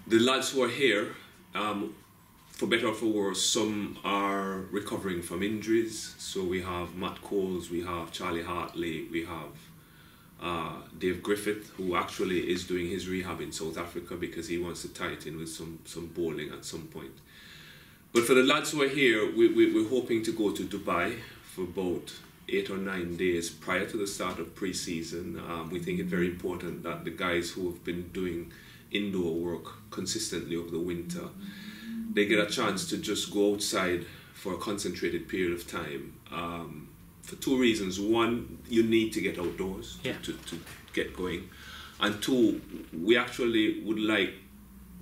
The lads who are here, for better or for worse, some are recovering from injuries. So we have Matt Coles, we have Charlie Hartley, we have Dave Griffith, who actually is doing his rehab in South Africa because he wants to tie it in with some bowling at some point. But for the lads who are here, we're hoping to go to Dubai for about 8 or 9 days prior to the start of pre-season. We think it's very important that the guys who have been doing indoor work consistently over the winter, they get a chance to just go outside for a concentrated period of time. For two reasons. One, you need to get outdoors to get going. And two, we actually would like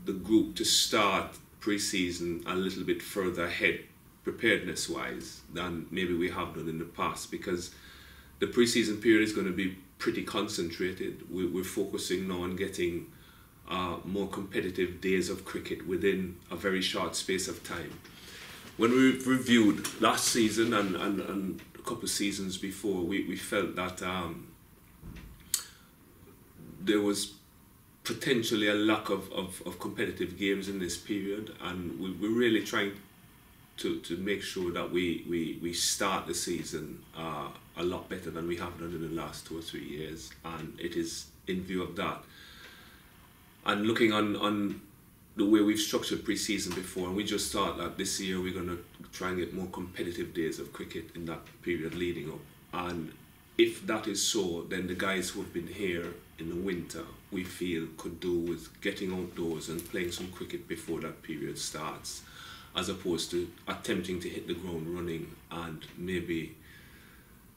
the group to start pre-season a little bit further ahead, preparedness-wise, than maybe we have done in the past, because the pre-season period is going to be pretty concentrated. We're focusing now on getting more competitive days of cricket within a very short space of time. When we reviewed last season and a couple of seasons before, we felt that there was potentially a lack of competitive games in this period, and we're really trying to make sure that we start the season a lot better than we have done in the last 2 or 3 years, and it is in view of that. And looking on the way we've structured pre-season before, and we just thought that this year we're going to try and get more competitive days of cricket in that period leading up. And if that is so, then the guys who have been here in the winter, we feel could do with getting outdoors and playing some cricket before that period starts, as opposed to attempting to hit the ground running and maybe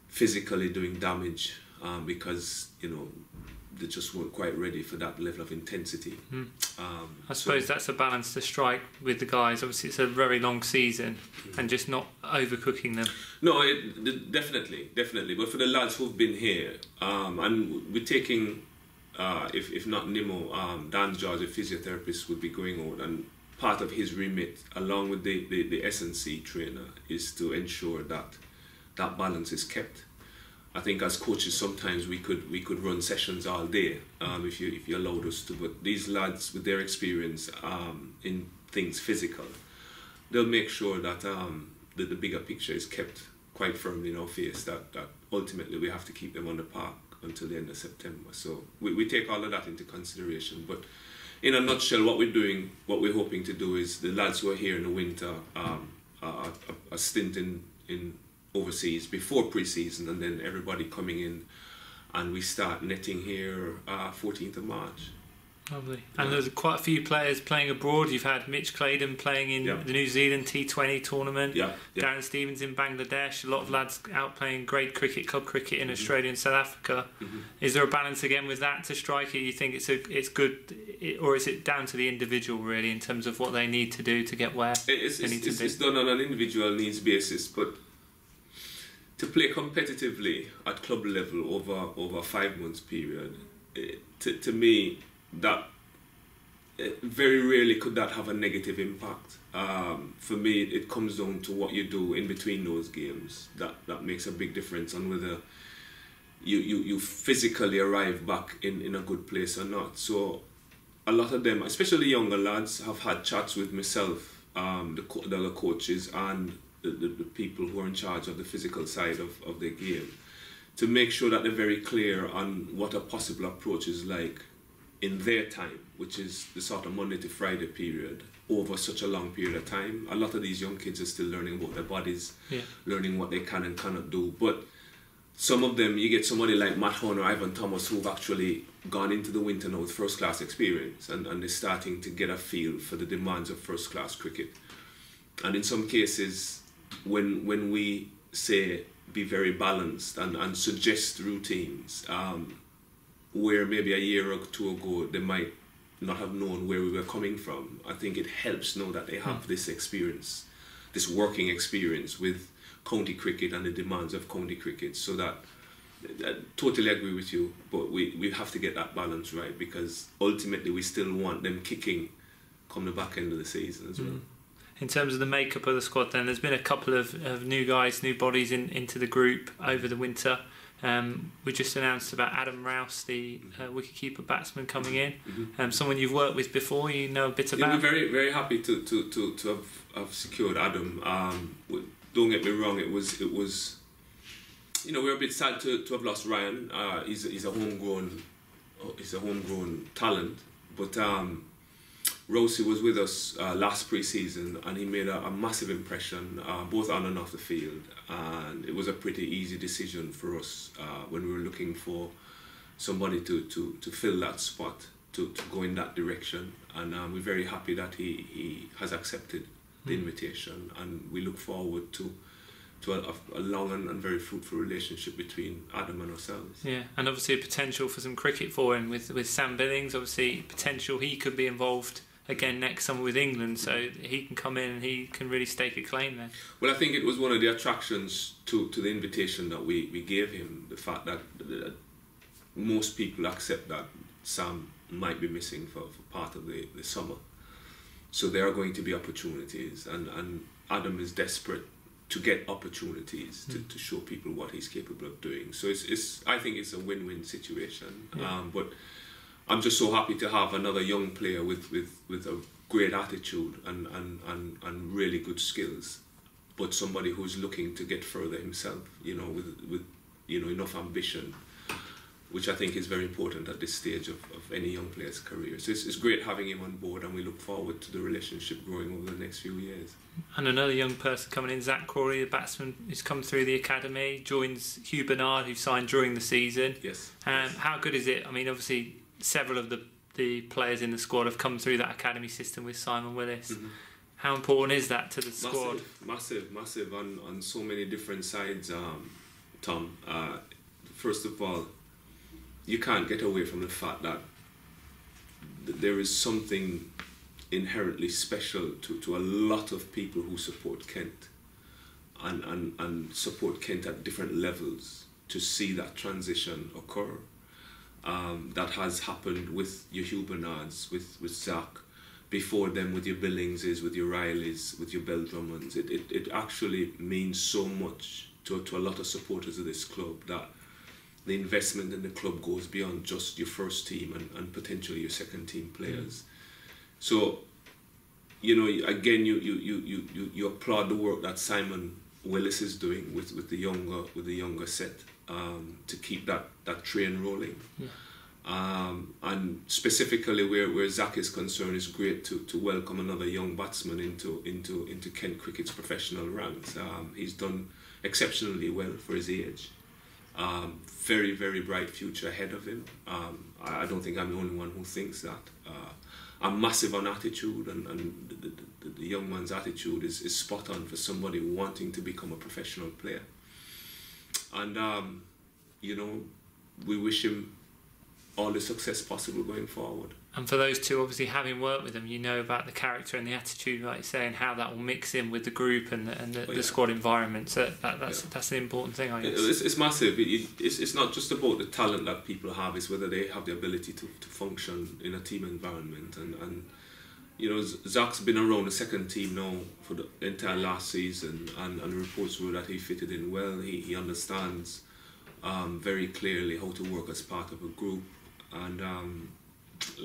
physically doing damage because, you know, they just weren't quite ready for that level of intensity. I suppose that's a balance to strike with the guys. Obviously it's a very long season, and just not overcooking them. No, definitely. But for the lads who've been here, and we're taking, if not Nimo, Dan George, a physiotherapist, would be going out, and part of his remit, along with the S&C trainer, is to ensure that that balance is kept. I think as coaches sometimes we could run sessions all day if you allowed us to, but these lads with their experience in things physical, they'll make sure that the bigger picture is kept quite firmly in our face, that ultimately we have to keep them on the park until the end of September. So we take all of that into consideration, but in a nutshell, what we're hoping to do is the lads who are here in the winter a stint in overseas before pre-season, and then everybody coming in, and we start netting here 14th of March. Lovely. And there's quite a few players playing abroad. You've had Mitch Claydon playing in the New Zealand T20 tournament, Darren Stevens in Bangladesh, a lot of lads out playing grade cricket, club cricket in Australia and South Africa. Is there a balance again with that to strike it? You think it's good, or is it down to the individual really in terms of what they need to do to get where they need to be? It's done on an individual needs basis, but to play competitively at club level over a 5 months period, to me, that very rarely could that have a negative impact. For me, it comes down to what you do in between those games. That makes a big difference on whether you physically arrive back in a good place or not. So a lot of them, especially younger lads, have had chats with myself, the other coaches, and the people who are in charge of the physical side of the game, to make sure that they're very clear on what a possible approach is like in their time, which is the sort of Monday to Friday period over such a long period of time. A lot of these young kids are still learning about their bodies, learning what they can and cannot do. But some of them, you get somebody like Matt Horner or Ivan Thomas, who've actually gone into the winter now with first-class experience, and they're starting to get a feel for the demands of first-class cricket. And in some cases, when we say be very balanced and suggest routines, where maybe a year or two ago they might not have known where we were coming from, I think it helps know that they have this experience, this working experience with county cricket and the demands of county cricket, so that I totally agree with you, but we have to get that balance right, because ultimately we still want them kicking come the back end of the season as well. In terms of the makeup of the squad then, there's been a couple of new guys, new bodies into the group over the winter. We just announced about Adam Rouse, the wicketkeeper batsman coming in. Someone you've worked with before, you know a bit about. Yeah, we're very, very happy to have secured Adam. Don't get me wrong, it was you know, we're a bit sad to have lost Ryan. He's a homegrown talent, but Rosie was with us last pre-season, and he made a massive impression both on and off the field, and it was a pretty easy decision for us when we were looking for somebody to fill that spot, to go in that direction, and we're very happy that he has accepted the invitation, and we look forward to a long and very fruitful relationship between Adam and ourselves. Yeah, and obviously a potential for some cricket for him with Sam Billings. Obviously, potential he could be involved again next summer with England, so he can come in and he can really stake a claim there. Well, I think it was one of the attractions to the invitation that we gave him, the fact that most people accept that Sam might be missing for part of the summer. So there are going to be opportunities, and Adam is desperate to get opportunities to show people what he's capable of doing. So I think it's a win-win situation. Yeah. But I'm just so happy to have another young player with a great attitude and really good skills, but somebody who's looking to get further himself, you know, with you know, enough ambition, which I think is very important at this stage of any young player's career. So it's great having him on board, and we look forward to the relationship growing over the next few years. And another young person coming in, Zach Crawley, the batsman who's come through the academy, joins Hugh Bernard, who signed during the season. Yes. How good is it? I mean, obviously, several of the players in the squad have come through that academy system with Simon Willis. How important is that to the squad? Massive on so many different sides, Tom. First of all, you can't get away from the fact that there is something inherently special to a lot of people who support Kent and support Kent at different levels, to see that transition occur. That has happened with your Hugh Bernards, with Zach, before them with your Billingses, with your Rileys, with your Bell Drummonds. It actually means so much to a lot of supporters of this club, that the investment in the club goes beyond just your first team and potentially your second team players. So, you know, again, you applaud the work that Simon Willis is doing with the younger set, to keep that train rolling. And specifically where Zach is concerned, it's great to welcome another young batsman into Kent Cricket's professional ranks. He's done exceptionally well for his age. Very, very bright future ahead of him. I don't think I'm the only one who thinks that. I'm massive on attitude, and the young man's attitude is spot on for somebody wanting to become a professional player. And you know, we wish him all the success possible going forward. And for those two, obviously having worked with them, you know about the character and the attitude, like you say, and how that will mix in with the group and the squad environment. So that's an important thing, I guess. It's massive. It's not just about the talent that people have, it's whether they have the ability to function in a team environment. And you know, Zach's been around the second team now for the entire last season, and the reports were that he fitted in well. He understands very clearly how to work as part of a group, and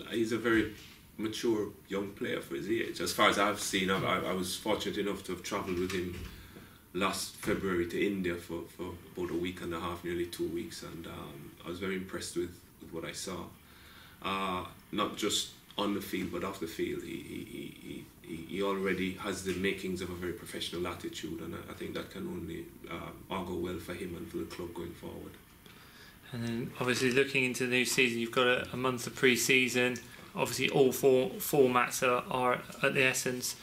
he's a very mature young player for his age. As far as I've seen, I was fortunate enough to have travelled with him last February to India for about a week and a half, nearly 2 weeks, and I was very impressed with what I saw. Not just on the field, but off the field. He already has the makings of a very professional attitude, and I think that can only augur well for him and for the club going forward. And then obviously looking into the new season, you've got a month of pre-season. Obviously all four formats are at the essence.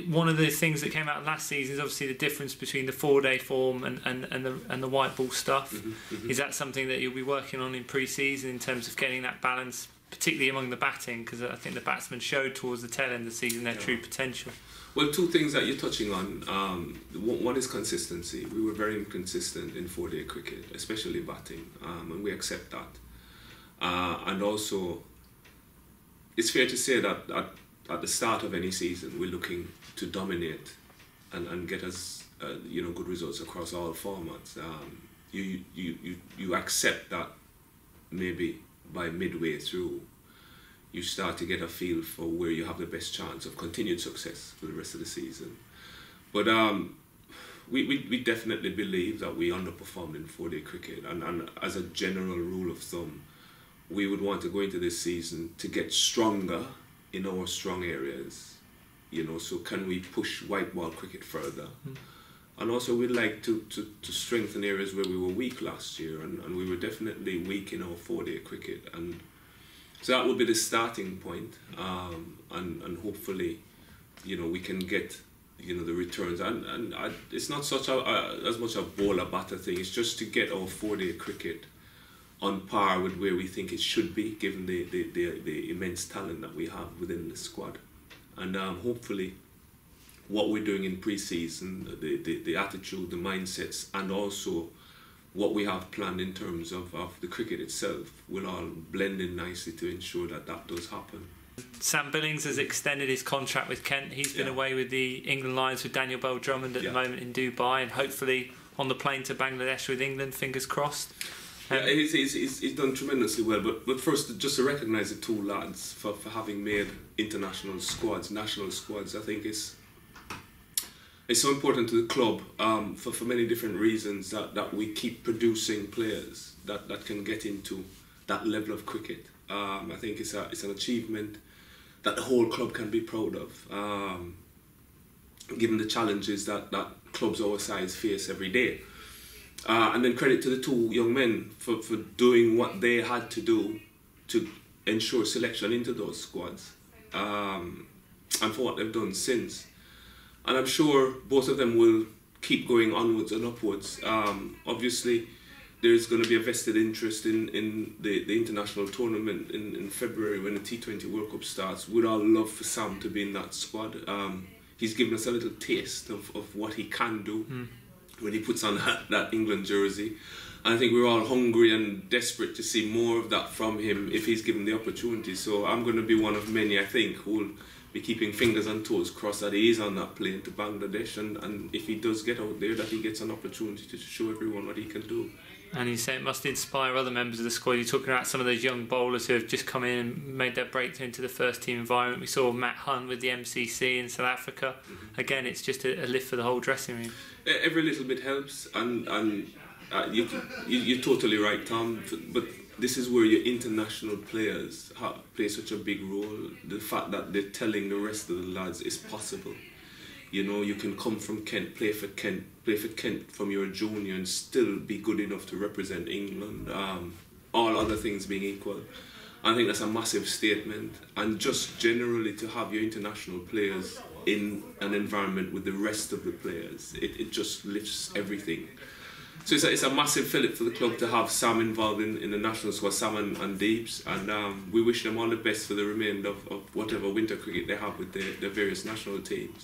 One of the things that came out last season is obviously the difference between the 4-day form and the white ball stuff. Is that something that you'll be working on in pre-season in terms of getting that balance, particularly among the batting? Because I think the batsmen showed towards the tail end of the season their true potential. Well, two things that you're touching on. One is consistency. We were very inconsistent in 4-day cricket, especially batting, and we accept that. And also, it's fair to say that at the start of any season, we're looking to dominate and get us good results across all formats. you accept that maybe by midway through you start to get a feel for where you have the best chance of continued success for the rest of the season. But we definitely believe that we underperformed in 4-day cricket, and as a general rule of thumb, we would want to go into this season to get stronger in our strong areas. You know, so can we push white ball cricket further? And also we'd like to strengthen areas where we were weak last year, and we were definitely weak in our 4-day cricket, and so that will be the starting point, and hopefully, you know, we can get, you know, the returns, and it's not such as much a ball or batter thing. It's just to get our 4-day cricket on par with where we think it should be, given the immense talent that we have within the squad. And hopefully what we're doing in pre-season, the attitude, the mindsets, and also what we have planned in terms of the cricket itself will all blend in nicely to ensure that that does happen. Sam Billings has extended his contract with Kent. He's been away with the England Lions with Daniel Bell-Drummond at the moment in Dubai, and hopefully on the plane to Bangladesh with England, fingers crossed. Yeah, he's done tremendously well, but first, just to recognise the two lads for having made international squads, national squads. I think it's so important to the club for many different reasons that we keep producing players that can get into that level of cricket. I think it's an achievement that the whole club can be proud of, given the challenges that clubs our size face every day. And then credit to the two young men for doing what they had to do to ensure selection into those squads, and for what they've done since. And I'm sure both of them will keep going onwards and upwards. Obviously, there's going to be a vested interest in the international tournament in February when the T20 World Cup starts. We'd all love for Sam to be in that squad. He's given us a little taste of what he can do when he puts on that England jersey. And I think we're all hungry and desperate to see more of that from him if he's given the opportunity. So I'm going to be one of many, I think, who will be keeping fingers and toes crossed that he is on that plane to Bangladesh, and if he does get out there, that he gets an opportunity to show everyone what he can do. And you say it must inspire other members of the squad. You're talking about some of those young bowlers who have just come in and made their breakthrough into the first team environment. We saw Matt Hunt with the MCC in South Africa. Again, it's just a lift for the whole dressing room. Every little bit helps, and you're totally right, Tom, but this is where your international players play such a big role. The fact that they're telling the rest of the lads it's possible. You know, you can come from Kent, play for Kent from your junior and still be good enough to represent England, all other things being equal. I think that's a massive statement, and just generally to have your international players in an environment with the rest of the players, it just lifts everything. So it's a massive fillip for the club to have Sam involved in the national squad, Sam and Deebs, and we wish them all the best for the remainder of whatever winter cricket they have with their various national teams.